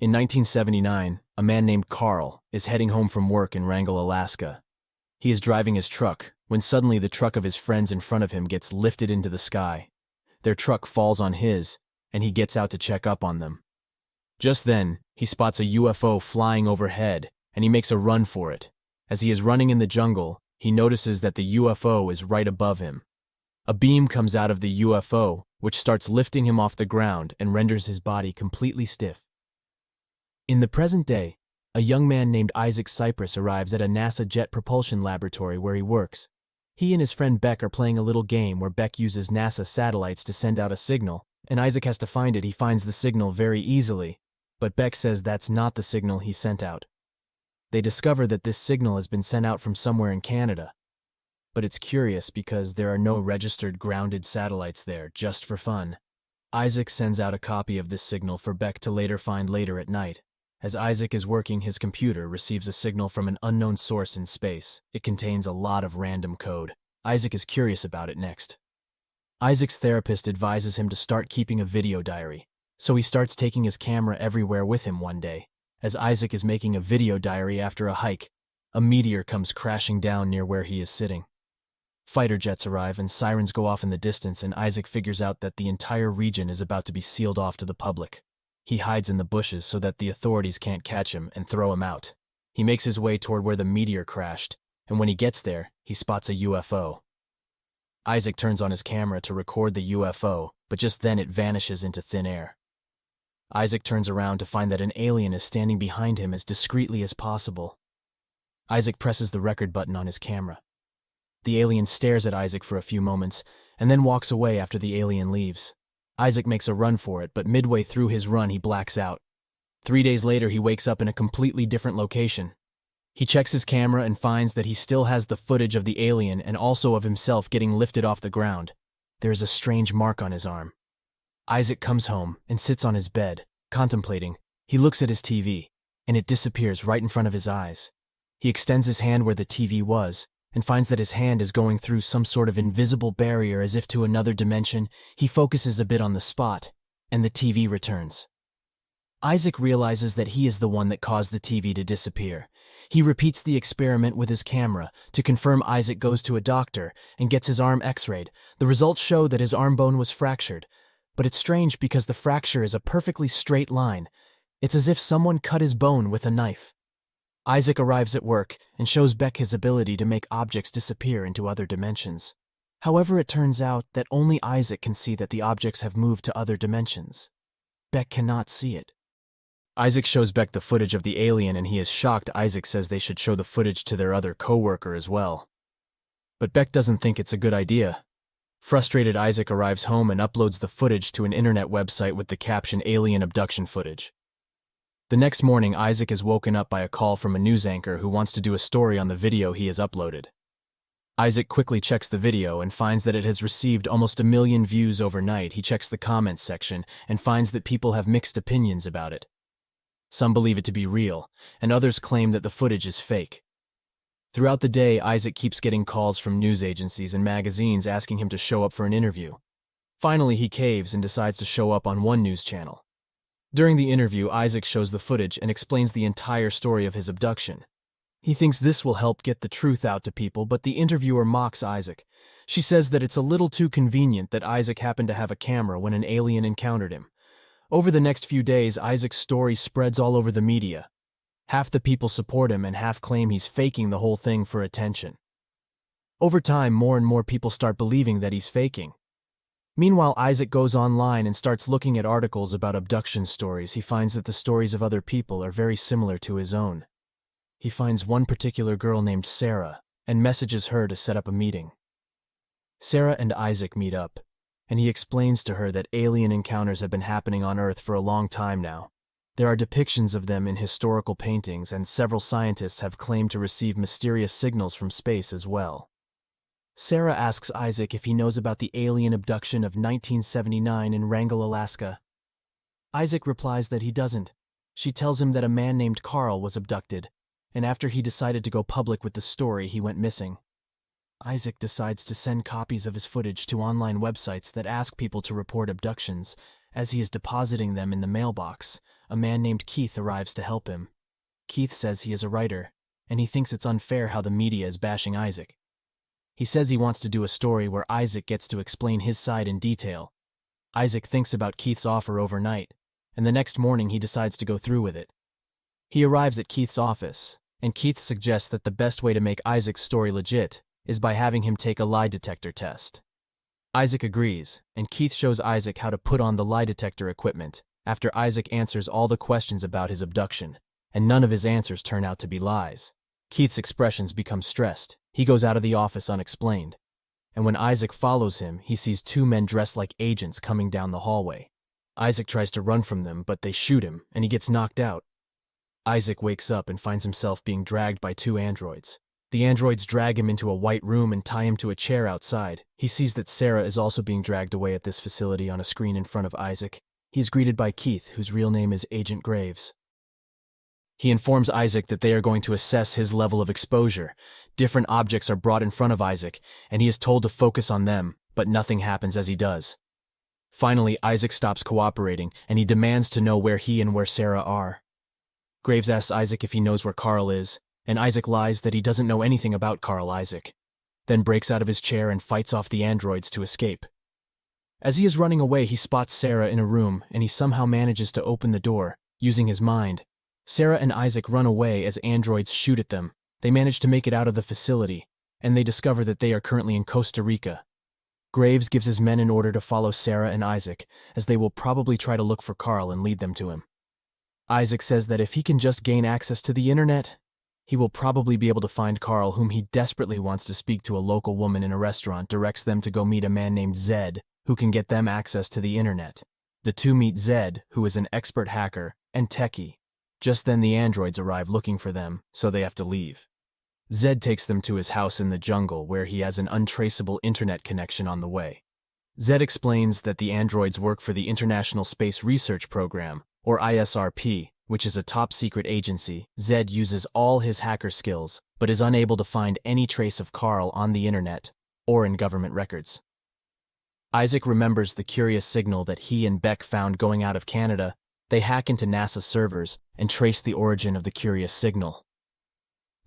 In 1979, a man named Carl is heading home from work in Wrangell, Alaska. He is driving his truck when suddenly the truck of his friends in front of him gets lifted into the sky. Their truck falls on his, and he gets out to check up on them. Just then, he spots a UFO flying overhead, and he makes a run for it. As he is running in the jungle, he notices that the UFO is right above him. A beam comes out of the UFO, which starts lifting him off the ground and renders his body completely stiff. In the present day, a young man named Isaac Cypress arrives at a NASA Jet Propulsion Laboratory where he works. He and his friend Beck are playing a little game where Beck uses NASA satellites to send out a signal, and Isaac has to find it. He finds the signal very easily, but Beck says that's not the signal he sent out. They discover that this signal has been sent out from somewhere in Canada. But it's curious because there are no registered grounded satellites there, just for fun. Isaac sends out a copy of this signal for Beck to later find later at night. As Isaac is working, his computer receives a signal from an unknown source in space. It contains a lot of random code. Isaac is curious about it next. Isaac's therapist advises him to start keeping a video diary, so he starts taking his camera everywhere with him one day. As Isaac is making a video diary after a hike, a meteor comes crashing down near where he is sitting. Fighter jets arrive and sirens go off in the distance, and Isaac figures out that the entire region is about to be sealed off to the public. He hides in the bushes so that the authorities can't catch him and throw him out. He makes his way toward where the meteor crashed, and when he gets there, he spots a UFO. Isaac turns on his camera to record the UFO, but just then it vanishes into thin air. Isaac turns around to find that an alien is standing behind him as discreetly as possible. Isaac presses the record button on his camera. The alien stares at Isaac for a few moments, and then walks away after the alien leaves. Isaac makes a run for it, but midway through his run he blacks out. 3 days later he wakes up in a completely different location. He checks his camera and finds that he still has the footage of the alien and also of himself getting lifted off the ground. There is a strange mark on his arm. Isaac comes home and sits on his bed, contemplating. He looks at his TV, and it disappears right in front of his eyes. He extends his hand where the TV was, and finds that his hand is going through some sort of invisible barrier as if to another dimension. He focuses a bit on the spot, and the TV returns. Isaac realizes that he is the one that caused the TV to disappear. He repeats the experiment with his camera. To confirm, Isaac goes to a doctor and gets his arm x-rayed. The results show that his arm bone was fractured, but it's strange because the fracture is a perfectly straight line. It's as if someone cut his bone with a knife. Isaac arrives at work and shows Beck his ability to make objects disappear into other dimensions. However, it turns out that only Isaac can see that the objects have moved to other dimensions. Beck cannot see it. Isaac shows Beck the footage of the alien and he is shocked. Isaac says they should show the footage to their other co-worker as well. But Beck doesn't think it's a good idea. Frustrated, Isaac arrives home and uploads the footage to an internet website with the caption "Alien Abduction Footage." The next morning, Isaac is woken up by a call from a news anchor who wants to do a story on the video he has uploaded. Isaac quickly checks the video and finds that it has received almost 1 million views overnight. He checks the comments section and finds that people have mixed opinions about it. Some believe it to be real, and others claim that the footage is fake. Throughout the day, Isaac keeps getting calls from news agencies and magazines asking him to show up for an interview. Finally, he caves and decides to show up on one news channel. During the interview, Isaac shows the footage and explains the entire story of his abduction. He thinks this will help get the truth out to people, but the interviewer mocks Isaac. She says that it's a little too convenient that Isaac happened to have a camera when an alien encountered him. Over the next few days, Isaac's story spreads all over the media. Half the people support him and half claim he's faking the whole thing for attention. Over time, more and more people start believing that he's faking. Meanwhile, Isaac goes online and starts looking at articles about abduction stories. He finds that the stories of other people are very similar to his own. He finds one particular girl named Sarah and messages her to set up a meeting. Sarah and Isaac meet up, and he explains to her that alien encounters have been happening on Earth for a long time now. There are depictions of them in historical paintings, and several scientists have claimed to receive mysterious signals from space as well. Sarah asks Isaac if he knows about the alien abduction of 1979 in Wrangell, Alaska. Isaac replies that he doesn't. She tells him that a man named Carl was abducted, and after he decided to go public with the story, he went missing. Isaac decides to send copies of his footage to online websites that ask people to report abductions. As he is depositing them in the mailbox, a man named Keith arrives to help him. Keith says he is a writer, and he thinks it's unfair how the media is bashing Isaac. He says he wants to do a story where Isaac gets to explain his side in detail. Isaac thinks about Keith's offer overnight, and the next morning he decides to go through with it. He arrives at Keith's office, and Keith suggests that the best way to make Isaac's story legit is by having him take a lie detector test. Isaac agrees, and Keith shows Isaac how to put on the lie detector equipment after Isaac answers all the questions about his abduction, and none of his answers turn out to be lies. Keith's expressions become stressed. He goes out of the office unexplained, and when Isaac follows him, he sees two men dressed like agents coming down the hallway. Isaac tries to run from them, but they shoot him, and he gets knocked out. Isaac wakes up and finds himself being dragged by two androids. The androids drag him into a white room and tie him to a chair outside. He sees that Sarah is also being dragged away at this facility on a screen in front of Isaac. He is greeted by Keith, whose real name is Agent Graves. He informs Isaac that they are going to assess his level of exposure. Different objects are brought in front of Isaac, and he is told to focus on them, but nothing happens as he does. Finally, Isaac stops cooperating, and he demands to know where he and where Sarah are. Graves asks Isaac if he knows where Carl is, and Isaac lies that he doesn't know anything about Carl Isaac, then breaks out of his chair and fights off the androids to escape. As he is running away, he spots Sarah in a room, and he somehow manages to open the door, using his mind. Sarah and Isaac run away as androids shoot at them. They manage to make it out of the facility, and they discover that they are currently in Costa Rica. Graves gives his men an order to follow Sarah and Isaac, as they will probably try to look for Carl and lead them to him. Isaac says that if he can just gain access to the internet, he will probably be able to find Carl, whom he desperately wants to speak to. A local woman in a restaurant directs them to go meet a man named Zed, who can get them access to the internet. The two meet Zed, who is an expert hacker and techie. Just then the androids arrive looking for them, so they have to leave. Zed takes them to his house in the jungle, where he has an untraceable internet connection on the way. Zed explains that the androids work for the International Space Research Program, or ISRP, which is a top-secret agency. Zed uses all his hacker skills, but is unable to find any trace of Carl on the internet or in government records. Isaac remembers the curious signal that he and Beck found going out of Canada. They hack into NASA servers and trace the origin of the curious signal.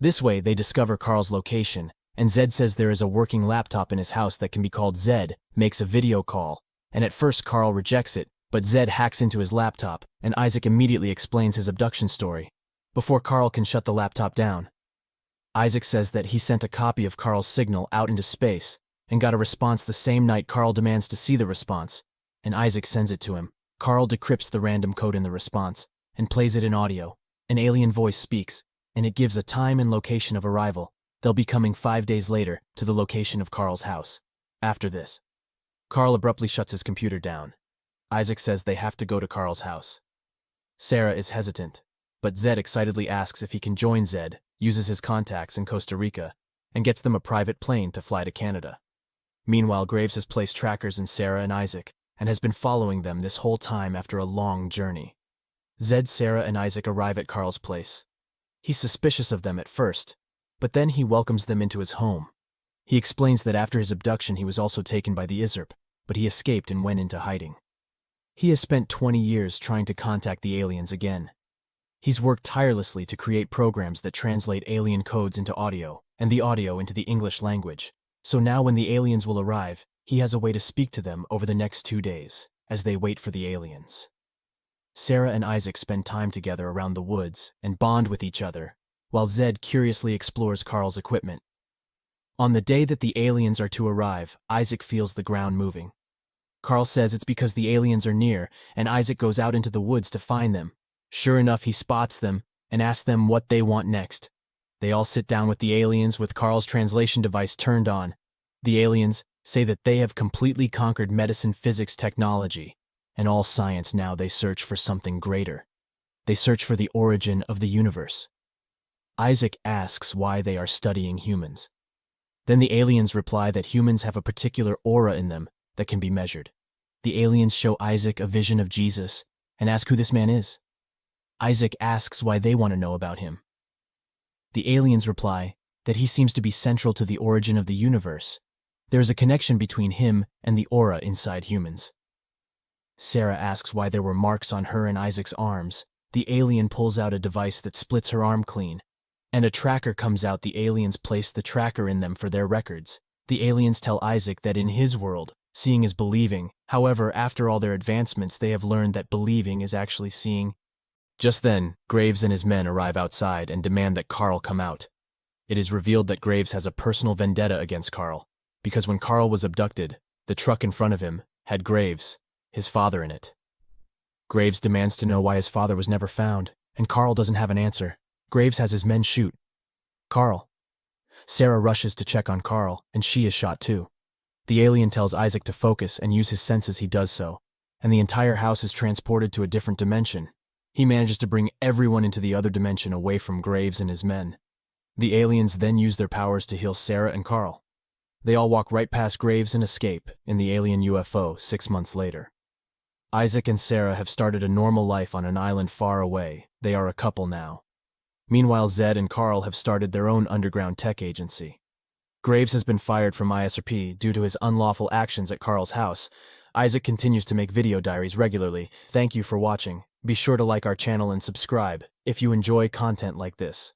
This way, they discover Carl's location, and Zed says there is a working laptop in his house that can be called. Zed makes a video call, and at first Carl rejects it, but Zed hacks into his laptop, and Isaac immediately explains his abduction story, before Carl can shut the laptop down. Isaac says that he sent a copy of Carl's signal out into space, and got a response the same night. Carl demands to see the response, and Isaac sends it to him. Carl decrypts the random code in the response, and plays it in audio. An alien voice speaks, and it gives a time and location of arrival. They'll be coming 5 days later to the location of Carl's house. After this, Carl abruptly shuts his computer down. Isaac says they have to go to Carl's house. Sarah is hesitant, but Zed excitedly asks if he can join. Zed uses his contacts in Costa Rica and gets them a private plane to fly to Canada. Meanwhile, Graves has placed trackers in Sarah and Isaac and has been following them this whole time after a long journey. Zed, Sarah, and Isaac arrive at Carl's place. He's suspicious of them at first, but then he welcomes them into his home. He explains that after his abduction he was also taken by the ISRP, but he escaped and went into hiding. He has spent 20 years trying to contact the aliens again. He's worked tirelessly to create programs that translate alien codes into audio, and the audio into the English language. So now when the aliens will arrive, he has a way to speak to them over the next 2 days, as they wait for the aliens. Sarah and Isaac spend time together around the woods and bond with each other, while Zed curiously explores Carl's equipment. On the day that the aliens are to arrive, Isaac feels the ground moving. Carl says it's because the aliens are near, and Isaac goes out into the woods to find them. Sure enough, he spots them and asks them what they want next. They all sit down with the aliens with Carl's translation device turned on. The aliens say that they have completely conquered medicine, physics, technology, and all science. Now they search for something greater. They search for the origin of the universe. Isaac asks why they are studying humans. Then the aliens reply that humans have a particular aura in them that can be measured. The aliens show Isaac a vision of Jesus and ask who this man is. Isaac asks why they want to know about him. The aliens reply that he seems to be central to the origin of the universe. There is a connection between him and the aura inside humans. Sarah asks why there were marks on her and Isaac's arms, The alien pulls out a device that splits her arm clean, and a tracker comes out. The aliens place the tracker in them for their records. The aliens tell Isaac that in his world, seeing is believing. However, after all their advancements, they have learned that believing is actually seeing. Just then, Graves and his men arrive outside and demand that Carl come out. It is revealed that Graves has a personal vendetta against Carl, because when Carl was abducted, the truck in front of him had Graves, his father, in it. Graves demands to know why his father was never found, and Carl doesn't have an answer. Graves has his men shoot Carl. Sarah rushes to check on Carl, and she is shot too. The alien tells Isaac to focus and use his senses. He does so, and the entire house is transported to a different dimension. He manages to bring everyone into the other dimension away from Graves and his men. The aliens then use their powers to heal Sarah and Carl. They all walk right past Graves and escape in the alien UFO 6 months later. Isaac and Sarah have started a normal life on an island far away. They are a couple now. Meanwhile, Zed and Carl have started their own underground tech agency. Graves has been fired from ISRP due to his unlawful actions at Carl's house. Isaac continues to make video diaries regularly. Thank you for watching. Be sure to like our channel and subscribe if you enjoy content like this.